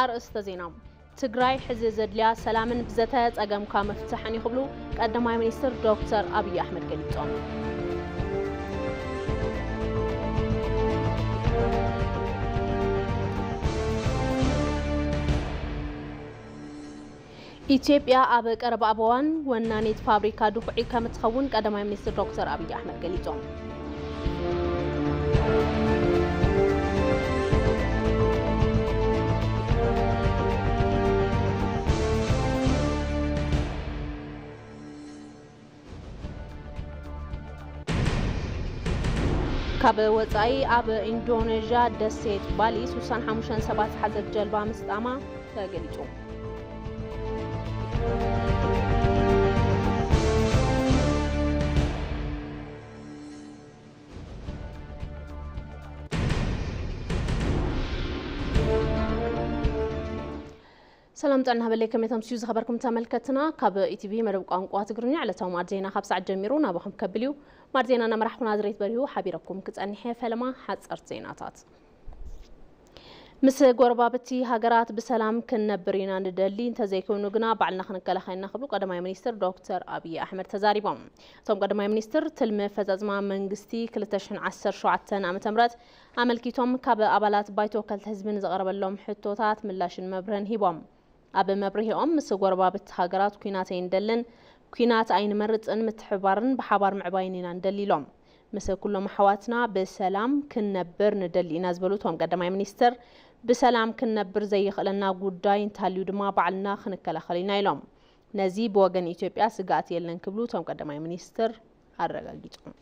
أرسط زينام تجراي حزب زدليا سلامن بزته أجمع كمفتاحني قبلو قدم مينستر دكتور أبي أحمد قليطان ኢትዮጵያ ኣብ ቀረባ እዋን ወናኔት ፋብሪካ ዱፍዒ ከም ትኸውን ቀዳማይ ሚኒስትር ዶክተር አብይ አሕመድ ገሊጾም ካብ ወጻኢ ኣብ ኢንዶኔዥያ ደሴት ባሊ 65 ሰባት ዝሓዘት ጀልባ ምስጣማ ተገሊጹ سلام تعنا بليكم يتم سيوز خبركم تملكتنا كاب إتبي مرب قانقوا تقرني على توم عرضينا خب ساعة جميرونا بخم كبليو مرضينا أنا مرحكم نادريت بريو حبيركم كتأني حيف لما حد أرتيناتات مس قربابتي هاجرات بسلام كنا برينا ندلي انت زي كونو جنا بعلنا خنك لا خينا خبلو قدماي مينستر دكتور أبي أحمد تزاريبام توم قدماي مينستر تلمي فتز مع منجستي كل تشن 10 شعتان عم تمرت عمل كيتوم كاب أبلات بايتو كل حزبين زغرب اللهم حتوتات ملاشن مبرن هيبام أبي مبرهي مس قربابت هاجرات كيناتين دلن كينات عين مرت أن متحبرن بحبار معبايننا ندليلهم مس كلهم حواتنا بسلام كنا برن دلي ناس بلوتهم قدماي مينستر بسلام كنا برزي خلنا قداين تاليو دما بعلنا خنكلا خلينا يلوم نزيب وجن إثيوبيا سقات يلن كبلوتهم قدماي مينستر الرجاليتهم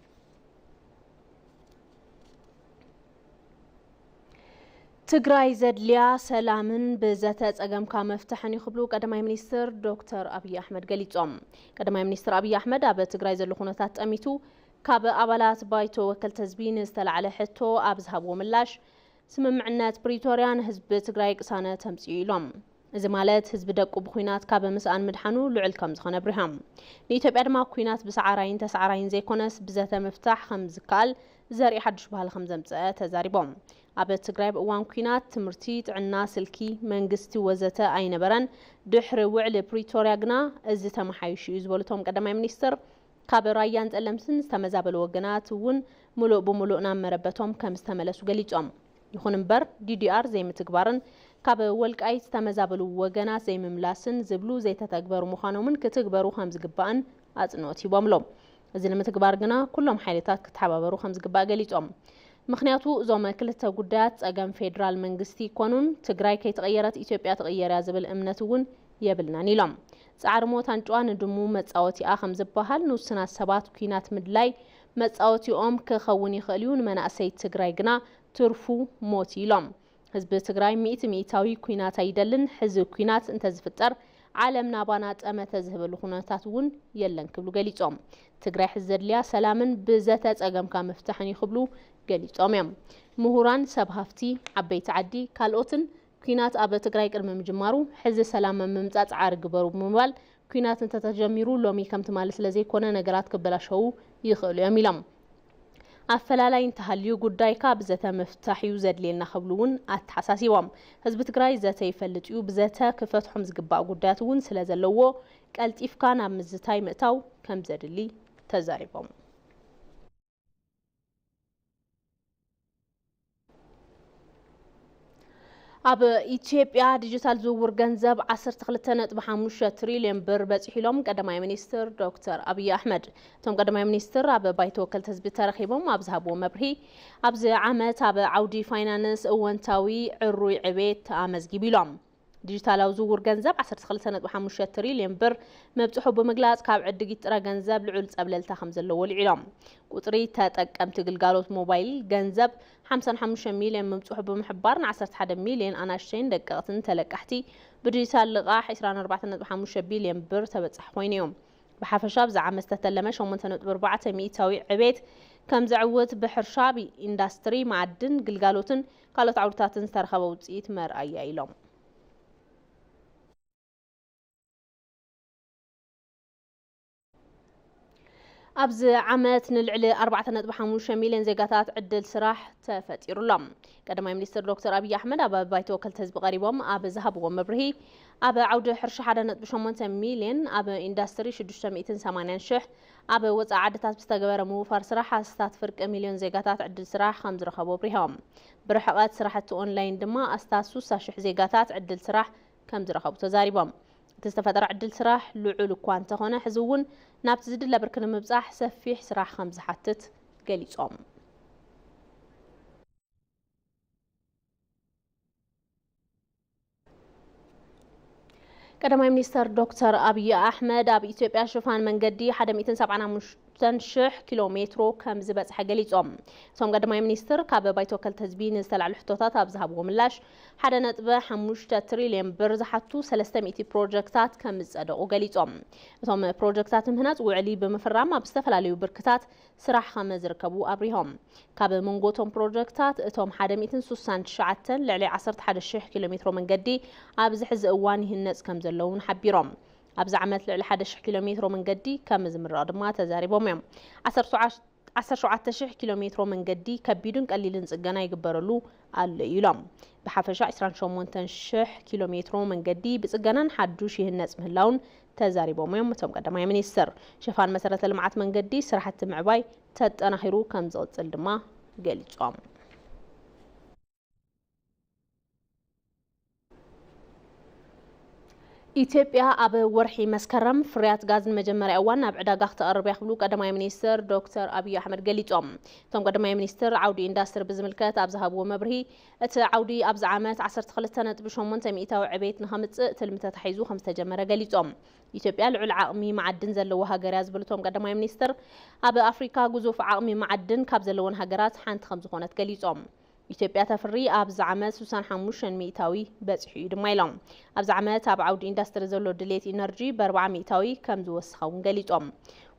تجراي زدليا سلامن بزتات أجمع كمفتاحني خبلو قدماي مينستر دكتور أبي أحمد قليتهم قدماي مينستر أبي أحمد أب تجراي زلخونتات أميتو كاب أبلات بايتو وكل تزبين استلع على حتو أبزهب وملاش سممعنات بريتوريان حزب تجراي قسانة تمثيلهم زمالات حزب دقو بخوينات كاب مسان مدحنو لعل كم زخنا ابراهام نيتوبيا دما كوينات بسعراين تسعراين زي كونس بزاته مفتاح خمز كال زري حدش بهال خمزه مصا تزاريبهم اب تجراي بوان كوينات تمرتي عنا سلكي منغستي وزته اينبرن دحر وعل بريتوريا غنا از تمحايش يزبلتهم قدماي مينستر كاب رايان تلمسن استمزابل وغنات ون ملؤ بملؤنا مربتهم كم استملسو غليصهم يخون امبر DDR زي متكبارن كاب ولقاي استمزابل وغنا زي مملاسن زبلو زي تتكبرو مخانومن كتكبرو خمس غبان اصنوتي باملوم እዚ ንምትግባር ግና ኩሎም ሓይልታት ክትሓባበሩ ከም ዝግባእ ገሊጾም ምክንያቱ እዞም ክልተ ጉዳያት ጸገም ፌደራል መንግስቲ ኮኑን ትግራይ ከይተቀየረት ኢትዮጵያ ተቀየራ ዝብል እምነት እውን የብልናን ኢሎም ጻዕር ሞት አንጫዋን ድሙ መጻወቲኣ ከም ዝበሃል ንውስናት ሰባት ኩናት ምድላይ መጻወቲኦም ክኸውን ይኽእል እዩ ንመናእሰይ ትግራይ ግና ትርፉ ሞት ኢሎም ህዝቢ ትግራይ 100% ኩናት አይደልን ሕዝብ ኩናት እንተ ዝፍጠር عالمنا بانا طمته زهبل خناتات ون يلن كبلو غليصوم تግራይ حزدليا سلامن بزته ጸገምካ مفتاحن يخبلو غليصوم يم مهوران سبهافتي عبيت عدي كالوتن كينات اب تግራይ ቅድመ ምጅማሩ حز سلام ممጻጽ عارግበሩ በመባል ኩናት እንተ ተጀሚሩ ሎሚ ከምት ማለት ስለዚህ ኮነ ነገራት ከበላሽው ይኽሉ የሚለም አፈላላይ እንተሃልዩ ጉዳይካ ብዘተ መፍታሕዩ ዘድልየና خبلون አትሐሳሲቦም ህዝብ ትግራይ ዘተ ይፈልጥዩ ብዘተ ክፈትሑም ዝግባእ ጉዳያት እውን ስለዘለዎ ቀልጢፍካ ናብ ምዝታይ ምእታው ከም ዘድሊ ተዛሪቦም اب ኢትዮጵያ ዲጂታል ዝውውር ገንዘብ 12.5 ትሪሊዮን ብር በጽሒሎም ቀዳማይ ሚኒስትር ዶክተር አብይ አሕመድ ቶም ቀዳማይ ሚኒስትር اب ባይቶ ወከልተ ህዝቢ ተረኺቦም ኣብዝሃቦ መብርሂ ኣብዚ ዓመት اب ዓውዲ ፋይናንስ እወንታዊ ዕሩይ ዕቤት ኣመዝጊቢሎም ዲጂታላዊ ዝውውር ገንዘብ 12.5 ትሪሊዮን ብር መብጽሑ ብምግላጽ ካብ ዕድጊት ጥረ ገንዘብ ልዑል ጸብለልታ ከም ዘለዎ ልዒሎም ቁጥሪ ተጠቀምቲ ግልጋሎት ሞባይል ገንዘብ 55 ሚልዮን መብጽሑ ብምሕባር 11 ሚልዮን ኣናሽተይን ደቀቕትን ተለቃሕቲ ብዲጂታል ልቓሕ 24.5 ቢልዮን ብር ተበጽሕ ኮይኖም بحفشة بزعم استتلمة شومنتنا بربعة مئتاوي عبيد كم زعوت بحرشة بإندستري معدن قلقالوتن قالت عورتاتن استرخبوا وتسيت مرأي إلهم أبز عامات نلعل 4.5 مليون زيجاتات عدل سراح تفتير اللام. قدما مينستر دكتور أبي أحمد أبا بايتو كلتز بقريبهم أبا ذهب ومبرهي أبا عودة حرش حدا بشمونة مليون أبا إندستري 680 شح أبا وضع عدتات بستقبر موفر سراح استات فرق مليون زيجاتات عدل سراح 5 رخبو بريهم برحقات سراحة أونلاين دما استات 6 شح زيجاتات عدل سراح 5 رخبو تزاريبهم تستفدر عدل سراح لعول كوانتا هنا حزون نابت زد لبركن مبزاح سفيح سراح 5 حتت قليصهم قدما مينستر دكتور أبي أحمد أبي إثيوبيا شوفان من قدي حدا 270 كيلومتر كم زبط حقليصهم ثم قدما مينستر كاب بايتو كلتزبين استلع الحطوطات أبزهب وملاش حدا نتبع 5 تريليون برز حتو 300 بروجكتات كم زادو قليصهم ثم بروجكتات مهنات وعلي بمفرام بستفلاليو بركتات سراح 5 ركبو أبريهم كاب منغوتهم بروجكتات اتهم حدا 269 لعلي 11 كيلومتر من قدي أبز حز أواني الناس كم زلون حبيرهم أبز عملت لعلي 11 كيلومتر من قدي كم زمراد ما تزاربهم يوم 10 كيلومتر من قدي كبيدون قليلن صقنا يقبرلو قال يلام بحفشه 28 كيلومتر من قدي بصقنا حدوش الناس مهلاون تزاربهم يوم متم قدما مينستر شفان مسارة المعات من قدي سرحة معباي تتناهرو كم زوصل دما قليصهم إثيوبيا أب ورحي مسكرم فريات غاز المجمرة أوان أب عداقة تقرب يخبلو قدما مينستر دكتور أبي أحمد قليصهم ثم قدما مينستر عودي اندستر بزملكات أب ذهب ومبرهي عودي أب زعامات 10 بشومون تميتا وعبيت نهمت تلمتا تحيزو 5 جمرة قليصهم إثيوبيا العل عقمي معدن زلوها هاجرات بلتهم قدما مينستر أب أفريقيا جزوف عقمي معدن كاب زلوون هاجرات حانت 5 خونات قليصهم إثيوبيا تفري أب زعامات 65 ميتاوي بصحي دمايلهم أب زعامات أب عود إندستري زلو دليت إنرجي ب 4 ميتاوي كم زوسخون قليصهم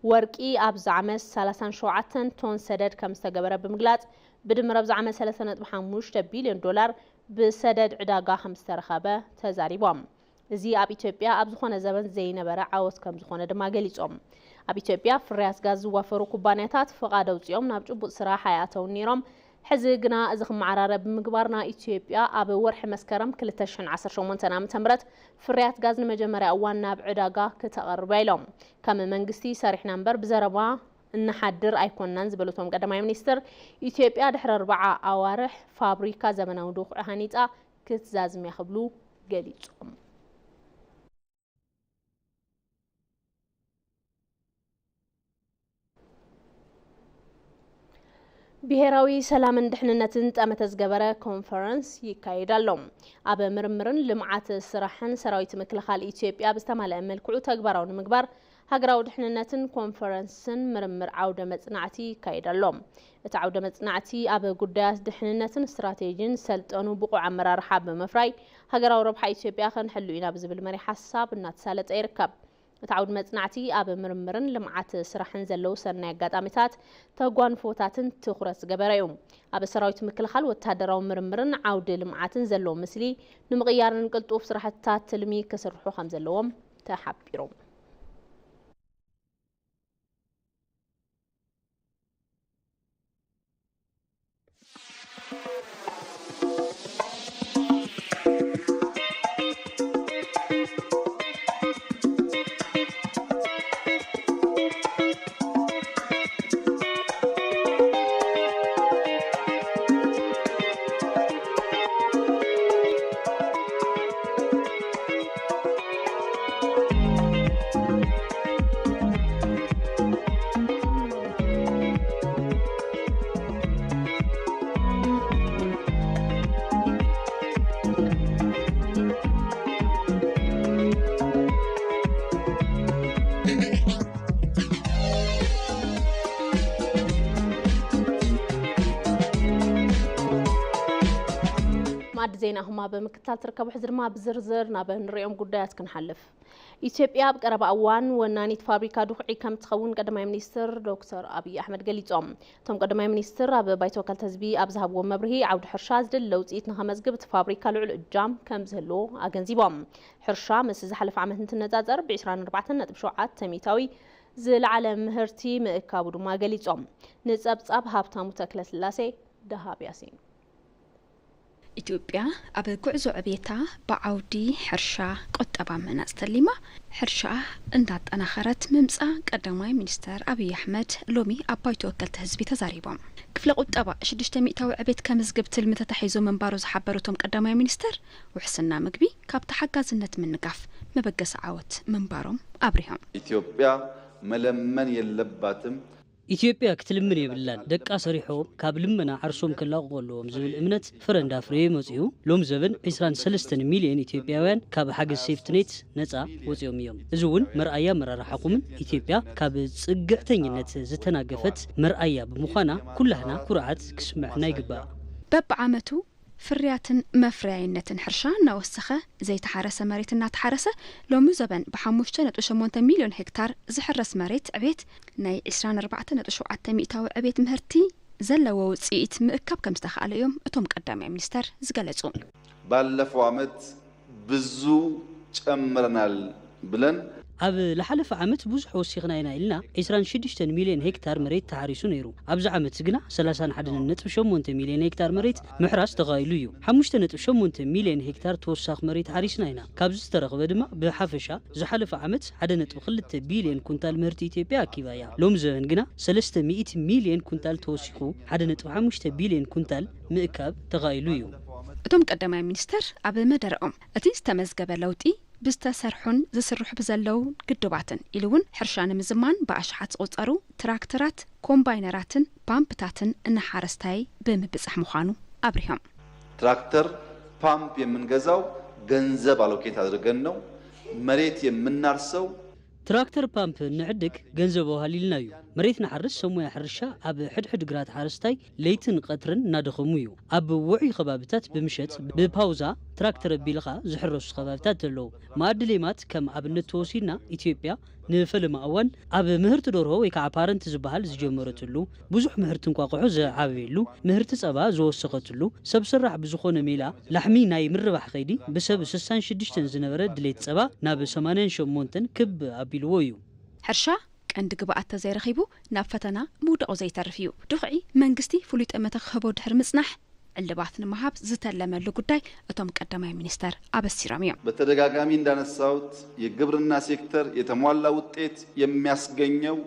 ورقي أب زعامات 37 طن سدد كم استقبر بمقلاط بدمر أب زعامات 3.5 بليون دولار بسدد عداقة 5 رخابة تزاريبهم زي أب إثيوبيا أب زخونة زبن زي نبرا عاوز كم زخونة دما قليصهم أب إثيوبيا فرياس غاز وفرو كوبانيتات فقادو زيوم نابجو سرا حياتو نيرم حزقنا إذا معرارة بمقبارنا إثيوبيا أب ورح مسكرم كل 2018 عام تمرت فريات غاز المجمرة أوان بعداقة كتقرب لهم كما منقستي صارح نمبر بزربا نحدر أيكون نزبلتهم قدما مينستر إثيوبيا دحر 4 أوارح فابريكا زمنا ودوخ هانيتا كتزازم يخبلو قليصهم ብሄራዊ ሰላምን ድሕንነትን ጣመተ ዝገበረ ኮንፈረንስ ይካየዳሎም ኣብ ምርምርን ልምዓት ስራሕን ሰራዊት ምክልኻል ኢትዮጵያ ብዝተማልአ መልክዑ ተግባራዊ ንምግባር ሃገራዊ ድሕንነትን ኮንፈረንስን ምርምር ዓውደ መጽናዕቲ ይካየዳሎም እቲ ዓውደ መጽናዕቲ ኣብ ጉዳያት ድሕንነትን ስትራቴጂን ሰልጠኑ ብቁዕ ኣመራርሓ ብምፍራይ ሃገራዊ ረብሓ ኢትዮጵያ ክንሕሉ ኢና ብዝብል መሪ ሓሳብ እናተሳለጠ ይርከብ تعود مصنعتي أب مرمرن لمعات سرحن زلو سنة قدامتات تقوان فوتاتن تخرس جبرايوم أب سرايت مكلخال وتهدروا مرمرن عود لمعاتن زلو مثلي نمغيارن قلتوف سرحتات تلمي كسرحو خمزلوم تحبيروم ማዕድ ዜና هما በመከታተል ተርከቡ ሕዝርማ ብዝርዝር ናበን ሪኦም ጉዳያት ክንሐልፍ ኢትዮጵያ በቀረባ እዋን ወናኒት ፋብሪካ ዱኽዒ ከም ትኸውን ቀዳማይ ሚኒስትር ዶክተር አብይ አሕመድ ገሊጾም ቶም ቀዳማይ ሚኒስትር ኣብ ባይቶ ካልተ ህዝቢ ኣብ ዝሃብዎ መብርሂ ዓውዲ ሕርሻ ዝድል ለውፂት ንኸመዝግብ እቲ ፋብሪካ ልዑል እጃም ከም ዝህልዎ ኣገንዚቦም ሕርሻ ምስ ዝሓለፈ ዓመት እንትነጻጸር ብ24.7 ሚታዊ ዝለዓለ ምህርቲ ምእካቡ ድማ ገሊጾም ንጸብጻብ ሃብታሙ ተክለስላሴ ደሃብ ያሲን ኢትዮጵያ ኣብ ጉዕዞ ዕቤታ ብዓውዲ ሕርሻ ቁጠባ መናጽ ተሊማ ሕርሻ እንዳጠናኸረት ምምጻ ቀዳማይ ሚኒስተር አብይ አሕመድ ሎሚ አባይ ተወከልቲ ህዝቢ ተዛሪቦም ክፍለ ቁጠባ 600 ዕቤት ከምዝግብ ትልሚ ተታሒዞ መንባሩ ዝሓበሩቶም ቀዳማይ ሚኒስተር ውሕስና ምግቢ ካብ ተሓጋዝነት ምንጋፍ መበገስ ዓወት መንባሮም አብሪሆም ኢትዮጵያ መለመን የለባትም ኢትዮጵያ ክትልምን የብላን ደቃ ሰሪሖም ካብ ልመና ዓርሶም ከላቆለዎም ዝብል እምነት ፍረንዳ ፍሬ መጽኡ ሎም ዘበን 23 ሚሊዮን ኢትዮጵያውያን ካብ ሓገዝ ሴፍትኔት ነፃ ወጽኦም እዮም እዙውን መርአያ መራራሓቁምን ኢትዮጵያ ካብ ጽግዕተኝነት ዝተናገፈት መርአያ ብምዃና ኩላህና ኩርዓት ክስምዕና ይግባእ በብዓመቱ ፍርያትን መፍረያይነትን ሕርሻ እናወሰኸ ዘይተሓረሰ መሬት እናተሓረሰ ሎሚ ዘበን ብ5.8 ሚሊዮን ሄክታር ዝሕረስ መሬት ዕቤት ናይ 24.7 ሚእታዊ ዕቤት ምህርቲ ዘለዎ ውጽኢት ምእካብ ከም ዝተኻለ እዮም እቶም ቀዳማይ ሚኒስተር ዝገለጹ ባለፈው ዓመት ብዙ ጨምረናል ብለን ኣብ ለሓለፈ ዓመት ብዙሕ ወሲኽና ኢና ኢልና 26 ሚሊዮን ሄክታር መሬት ተሓሪሱ ነይሩ ኣብዚ ዓመት ግና 31.8 ሚሊዮን ሄክታር መሬት ምሕራስ ተኻኢሉ እዩ 5.8 ሚሊዮን ሄክታር ተወሳኺ መሬት ሓሪስና ኢና ካብዚ ዝተረኸበ ድማ ብሓፈሻ ዝሓለፈ ዓመት 1.2 ቢልዮን ኩንታል ምህርቲ ኢትዮጵያ ኣኪባ እያ ሎሚ ዘበን ግና 300 ሚሊዮን ኩንታል ተወሲኹ 1.5 ቢልዮን ኩንታል ምእካብ ተኻኢሉ እዩ እቶም ቀዳማይ ሚኒስተር ኣብ መደረኦም እቲ ዝተመዝገበ ለውጢ ብዝተሰርሑን ዝስርሑ ብዘለው ግድባትን ኢሉውን ሕርሻ ንምዝማን ብኣሽሓት ዝቁጸሩ ትራክተራት ኮምባይነራትን ፓምፕታትን እናሓረስታይ ብምብጽሕ ምዃኑ አብሪሆም ትራክተር ፓምፕ የምንገዛው ገንዘብ አሎኬት አድርገን ነው መሬት የምናርሰው ትራክተር ፓምፕ ንዕድግ ገንዘብ ወሃሊልና እዩ መሬት ንሓርስ ሰሙያ ሕርሻ ኣብ ሕድሕድ ግራት ሓረስታይ ለይትን ቀትርን እናደኸሙ እዩ ኣብ ውዑይ ከባቢታት ብምሸት ብፓውዛ ትራክተር ቢልኻ ዝሕረሱ ከባቢታት ኣለዉ ማዕዲ ሌማት ከም ኣብነት ተወሲድና ኢትዮጵያ ንፈለማ እዋን ኣብ ምህርቲ ደርሆ ወይ ከዓ ፓረንት ዝበሃል ዝጀመረትሉ ብዙሕ ምህርቲ እንቋቑሖ ዝዓበየሉ ምህርቲ ጸባ ዝወሰኸትሉ ሰብ ስራሕ ብዝኾነ ሜላ ላሕሚ ናይ ምርባሕ ኸይዲ ብሰብ 66 ዝነበረ ድሌት ጸባ ናብ 88 ክብ ኣቢልዎ እዩ ሕርሻ ቀንዲ ግብኣት ተዘይረኺቡ ናብ ፈተና ምውድቑ ዘይተርፍ እዩ ድኽዒ መንግስቲ ፍሉይ ጠመተ ክህቦ ድሕሪ ምጽናሕ ዕልባት ንምሃብ ዝተለመሉ ጉዳይ እቶም ቀዳማይ ሚኒስተር አበሲሮም እዮም በተደጋጋሚ እንዳነሳውት የግብርና ሴክተር የተሟላ ውጤት የሚያስገኘው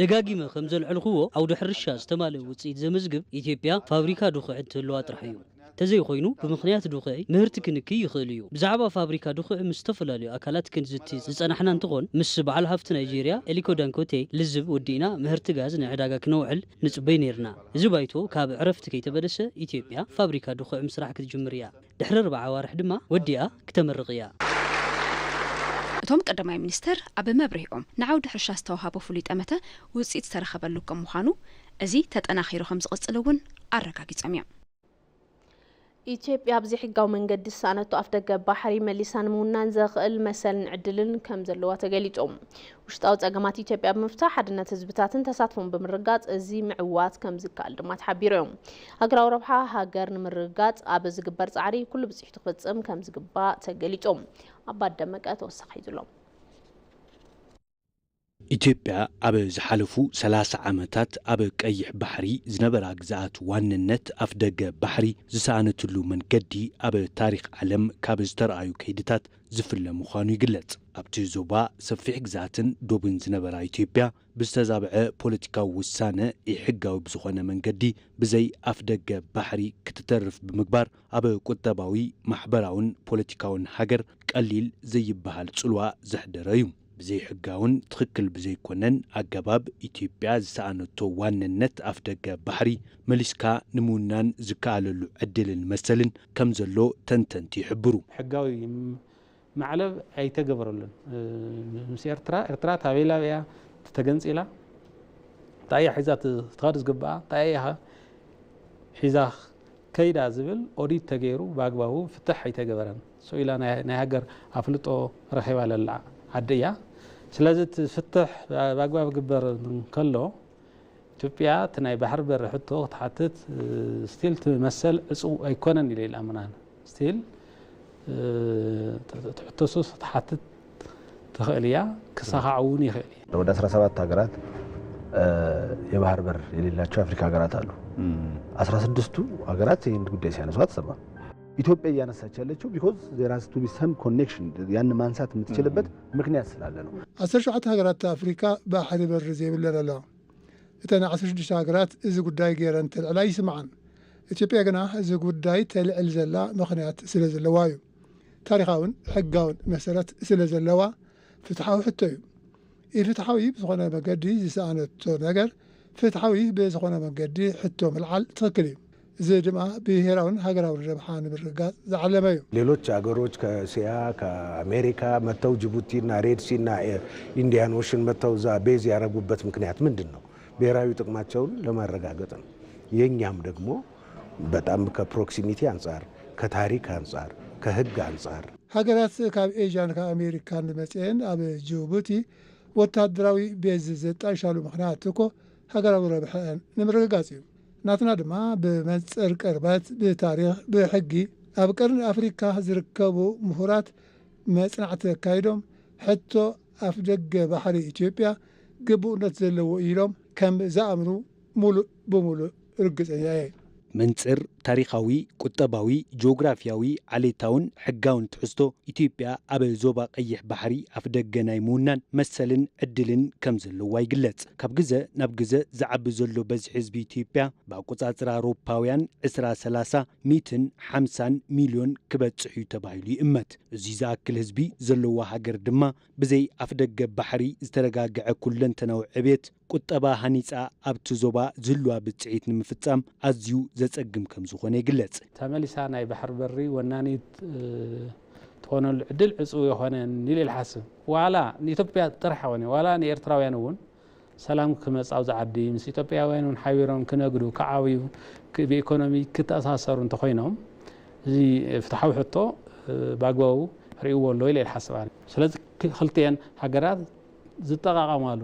ደጋጊመ ከም ዘልዕልኽዎ አውደ ሕርሻ ዝተማለ ውጽኢት ዘመዝግብ ኢትዮጵያ ፋብሪካ ድኹዕ እንትህልዋ ጥራሕ እዩ ተዘይ ኮይኑ ብምኽንያት ድኹዕ ምህርቲ ክንክይ ይኽእል እዩ ብዛዕባ ፋብሪካ ድኹዕ ምስ ዝተፈላለዩ ኣካላት ክንዝቲ ዝጸናሕና እንትኾን ምስ በዓል ሃፍቲ ናይጄርያ ኤሊኮ ዳንጎቴ ልዝብ ወዲና ምህርቲ ጋዝ ንዕዳጋ ክነውዕል ንጽበይ ነርና እዚ ባይቶ ካብ ዕረፍቲ ከይተበለሰ ኢትዮጵያ ፋብሪካ ድኹዕ ምስራሕ ክትጅምር እያ ድሕሪ 4 ኣዋርሕ ድማ ወዲኣ ክትመርቕ እያ እቶም ቀዳማይ ሚኒስተር ኣብ መብርሂኦም ንዓውዲ ሕርሻ ዝተዋሃበ ፍሉይ ጠመተ ውጽኢት ዝተረኸበሉ ከም ምዃኑ እዚ ተጠናኺሩ ከም ዝቕጽል እውን ኣረጋጊጾም እዮም ኢትዮጵያ ብዚ ሕጋዊ መንገዲ ሳነቱ ኣፍደገ ባሕሪ መሊሳን ምውናን ዘኽእል መሰልን ዕድልን ከም ዘለዋ ተገሊጾም ውሽጣዊ ጸገማት ኢትዮጵያ ብምፍታሕ ሓድነት ህዝብታትን ተሳትፎን ብምርጋጽ እዚ ምዕዋት ከም ዝከኣል ድማ ተሓቢሮም ሃገራዊ ረብሓ ሃገር ንምርጋጽ ኣብ ዝግበር ጻዕሪ ኩሉ ብጽሒቱ ክፍጽም ከም ዝግባእ ተገሊጾም ኣባድ ደመቀ ተወሳኺ ሒዙሎም ኢትዮጵያ ኣብ ዝሓለፉ 30 ዓመታት ኣብ ቀይሕ ባሕሪ ዝነበራ ግዛኣት ዋንነት ኣፍደገ ባሕሪ ዝሰኣነትሉ መንገዲ ኣብ ታሪኽ ዓለም ካብ ዝተረኣዩ ከይድታት ዝፍለ ምዃኑ ይግለጽ ኣብቲ ዞባ ሰፊሕ ግዛኣትን ዶብን ዝነበራ ኢትዮጵያ ብዝተዛብዐ ፖለቲካዊ ውሳነ ሕጋዊ ብዝኾነ መንገዲ ብዘይ ኣፍደገ ባሕሪ ክትተርፍ ብምግባር ኣብ ቁጠባዊ ማሕበራውን ፖለቲካውን ሃገር ቀሊል ዘይበሃል ጽልዋ ዘሕደረ እዩ بزي حقاون تخكل بزي كونن أجاباب إثيوبيا زسانتو واننت أفدق بحري ملسكا نمونان زكالو عدل المسلن كم زلو تنتنتي حبرو حقاوي معلب أي تجبرلن مسي إرترا تابيلا بيا تتجنس إلى تأي حزات تخارج جبا تأيها حزاخ كيدا زبل أريد تغيرو باقباهو فتح أي تجبرن سو إلى نهاجر أفلتو رحيو على عديا سلازت فتح باقباب قبر كله إثيوبيا تناي بحر بر حتو تحتت ستيل تمثل اسو أيكونن إلى الأمران ستيل تحتو سوس تحتت تخيليا كساعون يخيل لو ده 17 ሀገራት የባህር በር የሌላቸው አፍሪካ ሀገራት አሉ 16ቱ ሀገራት ይሄን ጉዳይ ሲያነሱ አትሰማ ኢትዮጵያ ያነሳች ያለችው because there has to be some connection ያን ማንሳት የምትችልበት ምክንያት ስላለ ነው 17 ሀገራት አፍሪካ ባህር በር ዘይብለላ እተና 16 ሀገራት እዚ ጉዳይ ገረን ተልዕላይ ይስማዓን ኢትዮጵያ ገና እዚ ጉዳይ ተልዕል ዘላ ምክንያት ስለዘለዋዩ ታሪኻውን ሕጋውን መሰረት ስለዘለዋ ፍትሓዊ ሕቶ እዩ ኢፍትሓዊ ብዝኾነ መገዲ ዝሰኣነቶ ነገር ፍትሓዊ ብዝኾነ መገዲ ሕቶ ምልዓል ትክክል እዩ እዚ ድማ ብሄራውን ሃገራውን ረብሓ ንምርጋፅ ዝዓለመ እዩ ሌሎች ሀገሮች ከእስያ ከአሜሪካ መተው ጅቡቲና ሬድሲና ኢንዲያን ኦሽን መተው ዛ ቤዝ ያረጉበት ምክንያት ምንድነው ብሔራዊ ጥቅማቸውን ለማረጋገጥ ነው የኛም ደግሞ በጣም ከፕሮክሲሚቲ አንፃር ከታሪክ አንፃር ከህግ አንፃር ሃገራት ካብ ኤዥያን ከአሜሪካን መጽን አብ ጅቡቲ ወታደራዊ ቤዝ ዘጣይሻሉ ምክንያት እኮ ሃገራዊ ረብሓን ንምርጋፅ እዩ ናትና ድማ በመንጽር ቅርበት በታሪክ በሕጊ ኣብ ቀርን አፍሪካ ዝርከቡ ምሁራት መጽናዕቲ ካይዶም ሕቶ ኣፍ ደገ ባሕሪ ኢትዮጵያ ግቡእነት ዘለዎ ኢሎም ከም ዝኣምኑ ሙሉእ ብሙሉእ ርግጸኛ እየ መንጽር ታሪኻዊ ቁጠባዊ ጂኦግራፊያዊ ዓሌታውን ሕጋውን ትሕዝቶ ኢትዮጵያ ኣብ ዞባ ቀይሕ ባሕሪ ኣፍ ደገ ናይ ምውናን መሰልን ዕድልን ከም ዘለዋ ይግለጽ ካብ ግዘ ናብ ግዘ ዝዓቢ ዘሎ በዝሒ ህዝቢ ኢትዮጵያ ብኣቆጻጽራ ኣውሮፓውያን 2030 150 ሚልዮን ክበጽሕ እዩ ተባሂሉ ይእመት እዚ ዝኣክል ህዝቢ ዘለዋ ሃገር ድማ ብዘይ ኣፍ ደገ ባሕሪ ዝተረጋግዐ ኩለንተናዊ ዕብየት ቁጠባ ሃኒጻ ኣብቲ ዞባ ዝህልዋ ብጽዒት ንምፍጻም ኣዝዩ ዘጸግም ከም ዝኾነ ይግለጽ ተመሊሳ ናይ ባሕር በሪ ወናኒት ትኾነሉ ዕድል ዕጹው የሆነ ንሊል ሓስብ ዋላ ንኢትዮጵያ ጥራሕ ሆነ ዋላ ንኤርትራውያን እውን ሰላም ክመጻው ዝዓዲ ምስ ኢትዮጵያውያን እውን ሓቢሮም ክነግዱ ከዓብዩ ብኢኮኖሚ ክተኣሳሰሩ እንተኾይኖም እዚ ፍትሓዊ ሕቶ ባግባቡ ርእይዎ ኣሎ ኢለ ይሓስብ ኣነ ስለዚ ክልቲአን ሃገራት ዝጠቃቀማሉ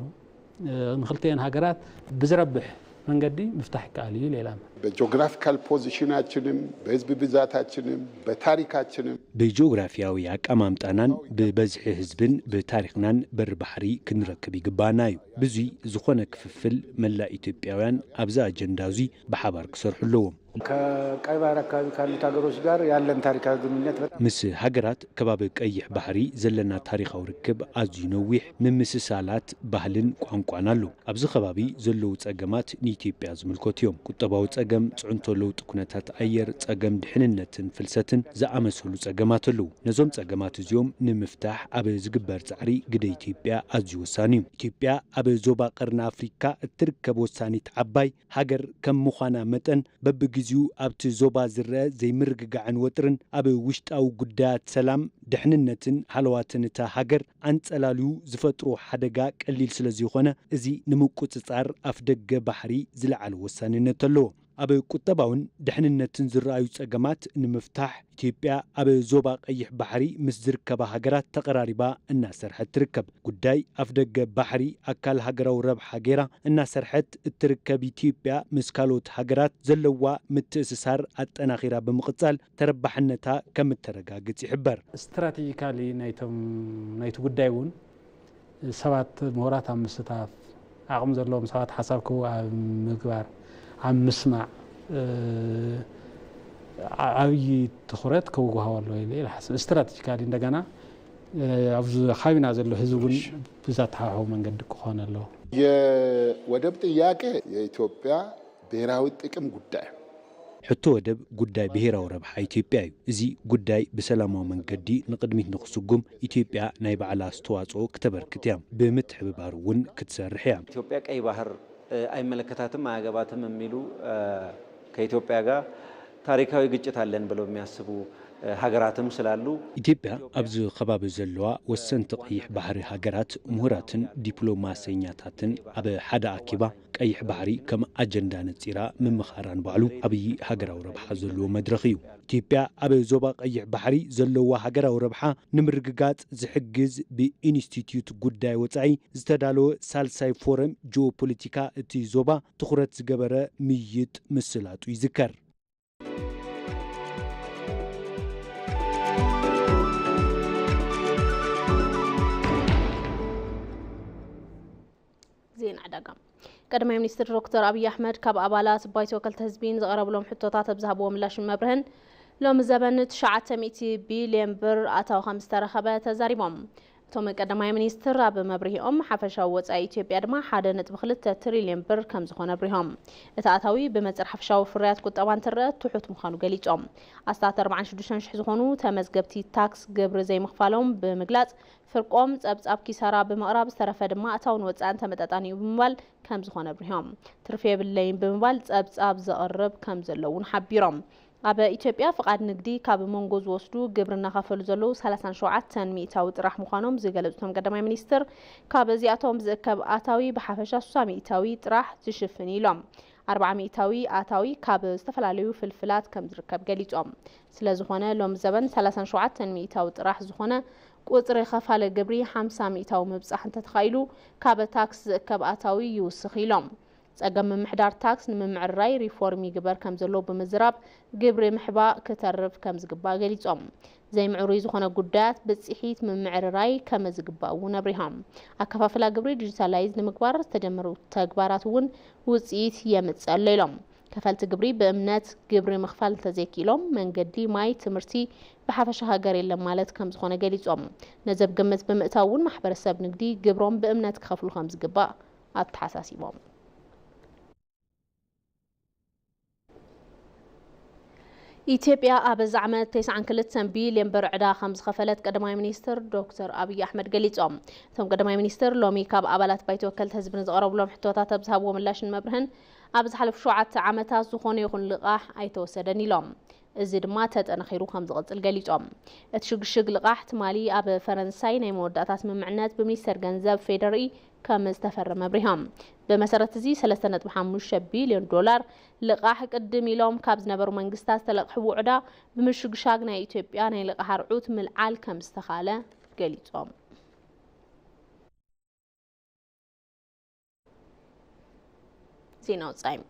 ንክልቲአን ሃገራት ብዝረብሕ መንገዲ ምፍታሕ ይከኣል እዩ ሌላ በጂኦግራፊካል ፖዚሽናችንም በህዝብ ብዛታችንም በታሪካችንም በጂኦግራፊያዊ አቀማምጣናን በበዝሒ ህዝብን በታሪክናን በር ባሕሪ ክንረክብ ይግባና እዩ ብዙይ ዝኾነ ክፍፍል መላ ኢትዮጵያውያን ኣብዛ አጀንዳዚ በሓባር ክሰርሑ ኣለዎም ከቀይ ባህር አካባቢ ካሉት ሀገሮች ጋር ያለን ታሪካዊ ግንኙነት ምስ ሃገራት ከባቢ ቀይሕ ባሕሪ ዘለና ታሪኻዊ ርክብ ኣዝዩ ነዊሕ ምምስሳላት ባህልን ቋንቋን ኣሎ ኣብዚ ከባቢ ዘለዉ ጸገማት ንኢትዮጵያ ዝምልከቱ እዮም ቁጠባዊ ጸገም ጽዕንቶ ለውጢ ኩነታት ኣየር ጸገም ድሕንነትን ፍልሰትን ዝኣመሰሉ ጸገማት ኣለዉ ነዞም ጸገማት እዚኦም ንምፍታሕ ኣብ ዝግበር ጻዕሪ ግደ ኢትዮጵያ ኣዝዩ ወሳኒ እዩ ኢትዮጵያ ኣብ ዞባ ቀርኒ ኣፍሪካ እትርከብ ወሳኒት ዓባይ ሃገር ከም ምዃና መጠን በብግዚኡ ኣብቲ ዞባ ዝርአ ዘይምርግጋዕን ወጥርን ኣብ ውሽጣዊ ጉዳያት ሰላም ድሕንነትን ሃለዋትን እታ ሃገር አንጸላልዩ ዝፈጥሩ ሓደጋ ቀሊል ስለዝኾነ እዚ ንምቁጽጻር ኣፍ ደገ ባሕሪ ዝለዓለ ወሳንነት ኣለዎ ኣብ ቁጠባውን ድሕንነትን ዝረኣዩ ጸገማት ንምፍታሕ ኢትዮጵያ ኣብ ዞባ ቀይሕ ባሕሪ ምስ ዝርከባ ሃገራት ተቀራሪባ እናሰርሐት ትርከብ ጉዳይ ኣፍ ደገ ባሕሪ ኣካል ሃገራዊ ረብሓ ገይራ እናሰርሐት እትርከብ ኢትዮጵያ ምስ ካልኦት ሃገራት ዘለዋ ምትእስሳር ኣጠናኺራ ብምቕጻል ተረባሕነታ ከም እተረጋግጽ ይሕበር ስትራቴጂካሊ ናይቲ ጉዳይ እውን ሰባት ምሁራት ኣብ ምስታፍ ዓቕሚ ዘለዎም ሰባት ሓሳብ ክህቡ ኣብ ምግባር عم مسمع عاوي تخرت كوجها والله إلى حسب استراتيجيكالي عندنا عفز خاينا زلوا هزون بزاتها هو من قد كخان الله ودبت إياك يا إثيوبيا بيراوي تكم قدام ሕቶ ወደብ ጉዳይ ብሔራዊ ረብሓ ኢትዮጵያ እዩ እዚ ጉዳይ ብሰላማዊ መንገዲ ንቅድሚት ንኽስጉም ኢትዮጵያ ናይ ባዕላ አስተዋጽኦ ክተበርክት እያ ብምትሕብባር እውን ክትሰርሕ እያ ኢትዮጵያ ቀይ ባህር አይመለከታትም አያገባትም የሚሉ ከኢትዮጵያ ጋር ታሪካዊ ግጭት አለን ብለው የሚያስቡ ሀገራትም ስላሉ ኢትዮጵያ ኣብዚ ከባቢ ዘለዋ ወሰንቲ ቀይሕ ባሕሪ ሃገራት ምሁራትን ዲፕሎማስያኛታትን ኣብ ሓደ ኣኪባ ቀይሕ ባሕሪ ከም ኣጀንዳ ነፂራ ምምኻራን ባዕሉ ኣብይ ሃገራዊ ረብሓ ዘለዎ መድረኽ እዩ ኢትዮጵያ ኣብ ዞባ ቀይሕ ባሕሪ ዘለዋ ሃገራዊ ረብሓ ንምርግጋጽ ዝሕግዝ ብኢንስቲትዩት ጉዳይ ወጻኢ ዝተዳለወ ሳልሳይ ፎረም ጂኦፖለቲካ እቲ ዞባ ትኹረት ዝገበረ ምይጥ ምስላጡ ይዝከር قدماي منستر دكتور أبي أحمد كاب أبالات بايت وكالة حزبين زغرب لهم حتوتات بزهبوا ملاش المبرهن لهم زبنة 900 بليون بر أتاو 5 رخبة تزاربهم توم قدماي منستر أب مبرههم حفشا وصاي إثيوبيا دما 1.2 تريليون بر كم زخونه برهم اتعتاوي بمصر حفشا وفريات قطبان ترى تحت مخانو قليصهم أستات 46 شح زخونو تمزغبتي تاكس قبر زي مخفالهم بمغلاص فرقوم صبصاب كيسارا بمقراب استرفه دما اتاون وصان تمጣጣኒው بمبال كم زخونه برهم ترفيه باللين بمبال صبصاب زقرب كم زلون حبيرهم أبا إثيوبيا فقد نقدي كاب مونغوز وسدو قبرنا خفلو زلو 37 مئتاو طرح مخانوم زغلصتهم قدماي منستر كاب زياتهم زكب آتاوي بحفشا 300 مئتاوي طرح تشفني لهم 400 مئتاوي آتاوي كاب استفلاليو فلفلات كم زركب قليصهم سلازخونه لهم زبن 37 مئتاو طرح زخونه قطر خفاله قبري 50 مئتاو مبصح انت تخيلو كاب تاكس زكب آتاوي يوسخيلهم صقم محدار تاكس نممعراي ريفورم يجبر كم زلو بمزراب قبر محبا كترف كم زقبا قليصهم زي معوري زخونه قدات بصحيت ممعراي كم زقبا ونبريهم اكفافلا قبري ديجيتالايز نمغبار تجمرو تغباراتون وصيت يمصللهم كفلت قبري بامنات قبر مخفال تزيكيلهم منقدي ماي تمرتي بحفش هاجر يلم مالت كم زخونه قليصهم نزب قمت بمئتاون محبرسب نقدي قبرهم بامنات كخفلو خمس قبا اتحساسيبهم إثيوبيا أبز عمل 9 بليون بر عدا 5 خفلت قدماي منستر دكتور أبي أحمد قليصهم ثم قدماي منستر لومي كاب أبالات بايت وكالة حزبن زقرب لهم حتوتات بزهبوا ملاش المبرهن أبز حلف 7 عامታት ዝኾነ ይኹን ልቃሕ ኣይተወሰደን ኢሎም እዚ ድማ ተጠናኺሩ ከም ዝቕፅል ገሊፆም እቲ ሽግሽግ ልቃሕ ትማሊ ኣብ ፈረንሳይ ናይ መወዳእታት ስምምዕነት ብሚኒስተር ገንዘብ ፌደራሊ ከም ዝተፈረመ ብሪሆም በመሰረት እዚ 3.5 ቢልዮን ዶላር ልቃሕ ቅድም ኢሎም ካብ ዝነበሩ መንግስታት ተለቕሑ ውዕዳ ብምሽግሻግ ናይ ኢትዮጵያ ናይ ልቃሕ ርዑት ምልዓል ከም ዝተኻለ ገሊፆም زينو صايم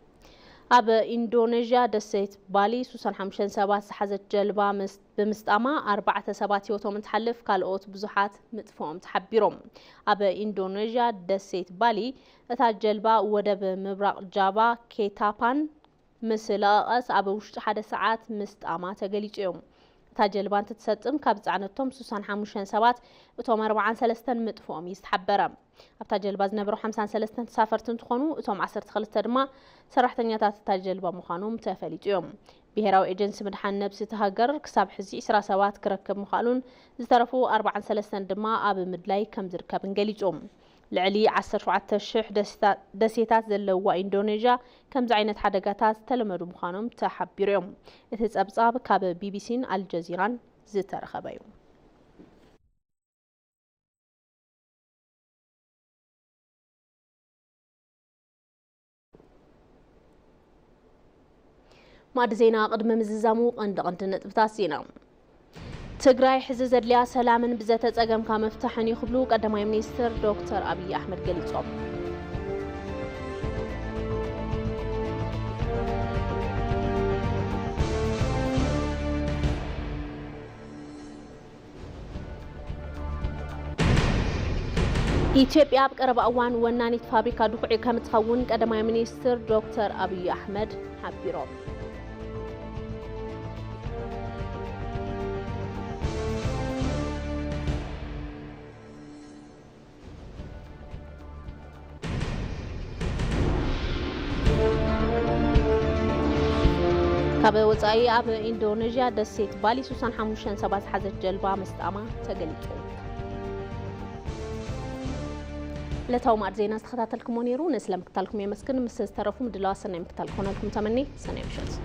أب إندونيسيا دسيت بالي 65 سبات حزت جلبة بمستقامة 4 سبات يوتهم تحلف كالوت بزحات متفوهم تحبيرهم أب إندونيسيا دسيت بالي أتا جلبة ودب مبرق جابا كيتابان مثلا أس أب وش 1 ساعات مستقامة تقليج يوم تجلبان تتسطم كابز عنتهم 65 سبات اتوم 43 متفوهم يستحبرم ابتا جلبا زنبرو 53 تسافرتن تخونو اتوم 12 دما سراحتنياتات تجلبا مخانوم تفليطيوم بهراو ايجنسي مدحان نبسي تهاجر كساب حزي 17 كركب مخالون زترفو 43 دما اب مدلاي كم زركب انجليزوم لعلي 17000 دسيتات زلوا إندونيسيا كم زعينت حدقاتات تلمدو مخانوم تحبيرهم اتتصابصاب كاب بي بي سين الجزيران زترخبايو ماد زينا قدم مززامو قند نطبطات زينا تግራይ ሕዚ ዘድልያ ሰላምን ብዘተ ጸገም ካ መፍታሕን ይኽብሉ ቀዳማይ ሚኒስትር ዶክተር አብይ አሕመድ ገሊጾም ኢትዮጵያ በቀረበ እዋን ወናኒት ፋብሪካ ዱኩዕ ከም ትኸውን ቀዳማይ ሚኒስትር ዶክተር አብይ አሕመድ ሓቢሮም كابه وصاي اب اندونيسيا دسيت بالي 65 سبات حزت جلبا مستقامة تقليطو لتاو مع زينا استخداتلكم ونيرو نسلم كتالكم يمسكن مستسترفو مدلواسنا يمكتالكم لكم تمني سنة مشت